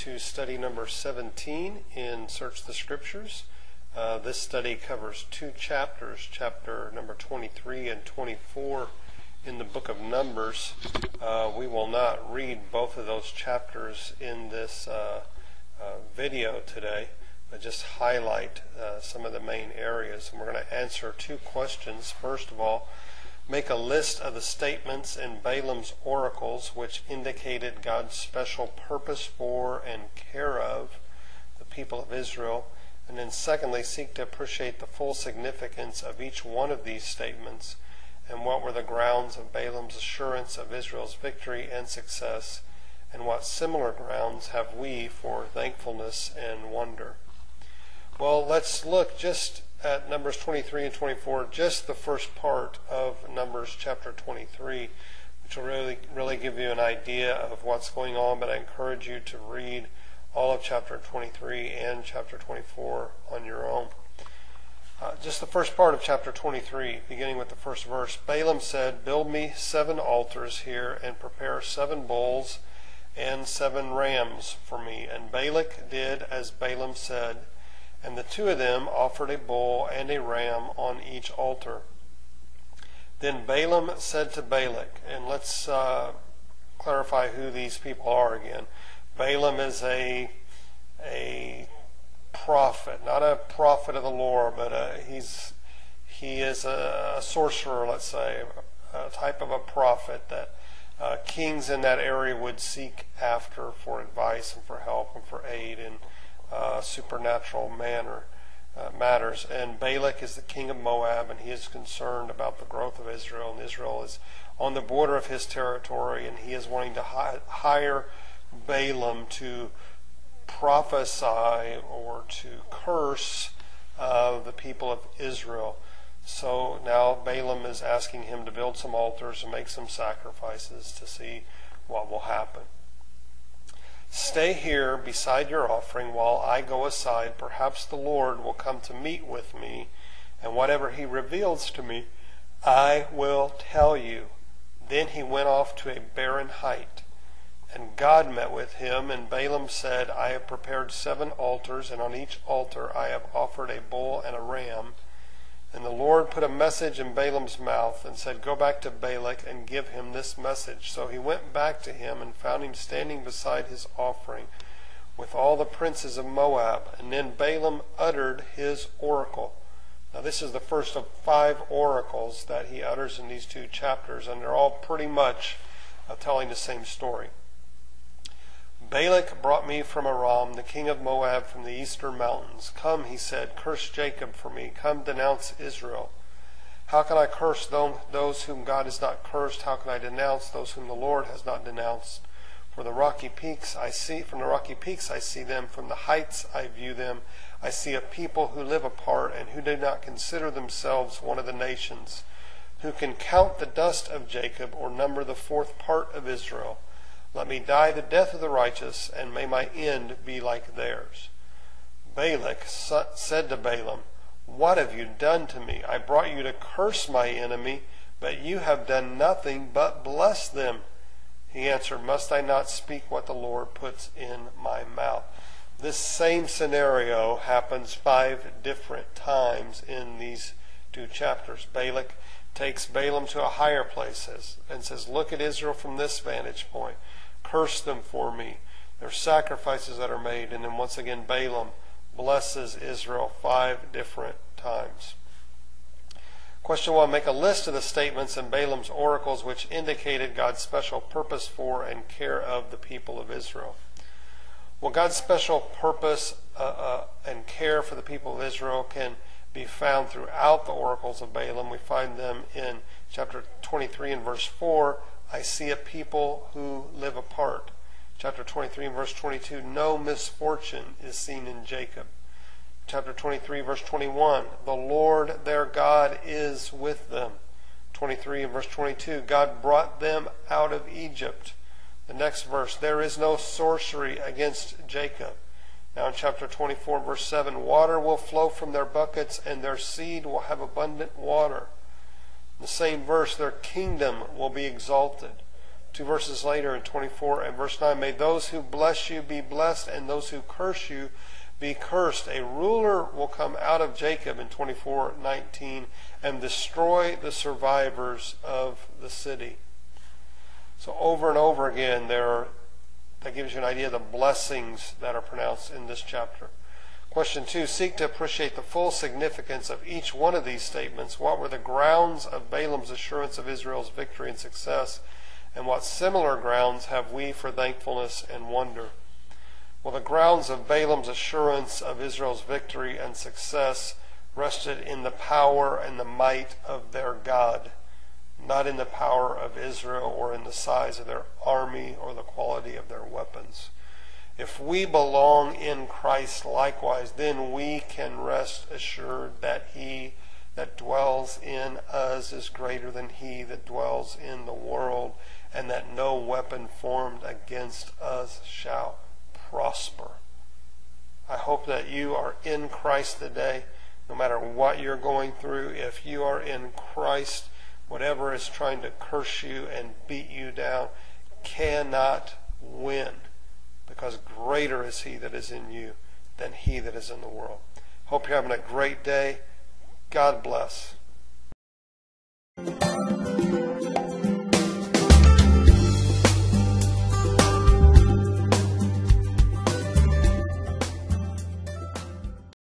to study number 17 in Search the Scriptures. This study covers two chapters, chapter number 23 and 24 in the book of Numbers. We will not read both of those chapters in this video today, but just highlight some of the main areas. And we're going to answer two questions. First of all, make a list of the statements in Balaam's oracles which indicated God's special purpose for and care of the people of Israel. And then secondly, seek to appreciate the full significance of each one of these statements and what were the grounds of Balaam's assurance of Israel's victory and success, and what similar grounds have we for thankfulness and wonder. Well, let's look just at Numbers 23 and 24, just the first part of Numbers chapter 23, which will really give you an idea of what's going on, but I encourage you to read all of chapter 23 and chapter 24 on your own. Just the first part of chapter 23, beginning with the first verse. Balaam said, "Build me 7 altars here and prepare 7 bulls and 7 rams for me." And Balak did as Balaam said, and the two of them offered a bull and a ram on each altar. Then Balaam said to Balak, and let's clarify who these people are again. Balaam is a prophet, not a prophet of the Lord, but he is a sorcerer, let's say, a type of a prophet that kings in that area would seek after for advice and for help and for aid in supernatural matters. And Balak is the king of Moab, and he is concerned about the growth of Israel, and Israel is on the border of his territory, and he is wanting to hire Balaam to prophesy or to curse the people of Israel. So now Balaam is asking him to build some altars and make some sacrifices to see what will happen. "Stay here beside your offering while I go aside. Perhaps the Lord will come to meet with me, and whatever he reveals to me, I will tell you." Then he went off to a barren height. And God met with him, and Balaam said, "I have prepared 7 altars, and on each altar I have offered a bull and a ram." And the Lord put a message in Balaam's mouth and said, "Go back to Balak and give him this message." So he went back to him and found him standing beside his offering with all the princes of Moab. And then Balaam uttered his oracle. Now this is the first of 5 oracles that he utters in these 2 chapters, and they're all pretty much telling the same story. "Balak brought me from Aram, the king of Moab, from the eastern mountains. Come," he said, "curse Jacob for me. Come, denounce Israel. How can I curse those whom God has not cursed? How can I denounce those whom the Lord has not denounced? From the rocky peaks I see them. From the heights I view them. I see a people who live apart and who do not consider themselves one of the nations, who can count the dust of Jacob or number the 4th part of Israel. Let me die the death of the righteous, and may my end be like theirs." Balak said to Balaam, "What have you done to me? I brought you to curse my enemy, but you have done nothing but bless them." He answered, "Must I not speak what the Lord puts in my mouth?" This same scenario happens 5 different times in these 2 chapters. Balak takes Balaam to a higher place and says, "Look at Israel from this vantage point. Curse them for me." There's sacrifices that are made, and then once again Balaam blesses Israel 5 different times. Question 1, make a list of the statements in Balaam's oracles which indicated God's special purpose for and care of the people of Israel. Well, God's special purpose and care for the people of Israel can be found throughout the oracles of Balaam. We find them in chapter 23 and verse 4. "I see a people who live apart." Chapter 23 and verse 22, "No misfortune is seen in Jacob." Chapter 23 verse 21, "The Lord their God is with them." 23 and verse 22, "God brought them out of Egypt." The next verse, "There is no sorcery against Jacob." Now in chapter 24 verse 7, "Water will flow from their buckets, and their seed will have abundant water." In the same verse, "Their kingdom will be exalted." 2 verses later in 24 and verse 9, may those who bless you be blessed, and those who curse you be cursed. A ruler will come out of Jacob in 24:19 and destroy the survivors of the city. So over and over again, that gives you an idea of the blessings that are pronounced in this chapter. Question 2, seek to appreciate the full significance of each one of these statements. What were the grounds of Balaam's assurance of Israel's victory and success? And what similar grounds have we for thankfulness and wonder? Well, the grounds of Balaam's assurance of Israel's victory and success rested in the power and the might of their God, not in the power of Israel or in the size of their army or the quality of their weapons. If we belong in Christ likewise, then we can rest assured that he that dwells in us is greater than he that dwells in the world, and that no weapon formed against us shall prosper. I hope that you are in Christ today, no matter what you're going through. If you are in Christ, whatever is trying to curse you and beat you down cannot win, because greater is he that is in you than he that is in the world. Hope you're having a great day. God bless.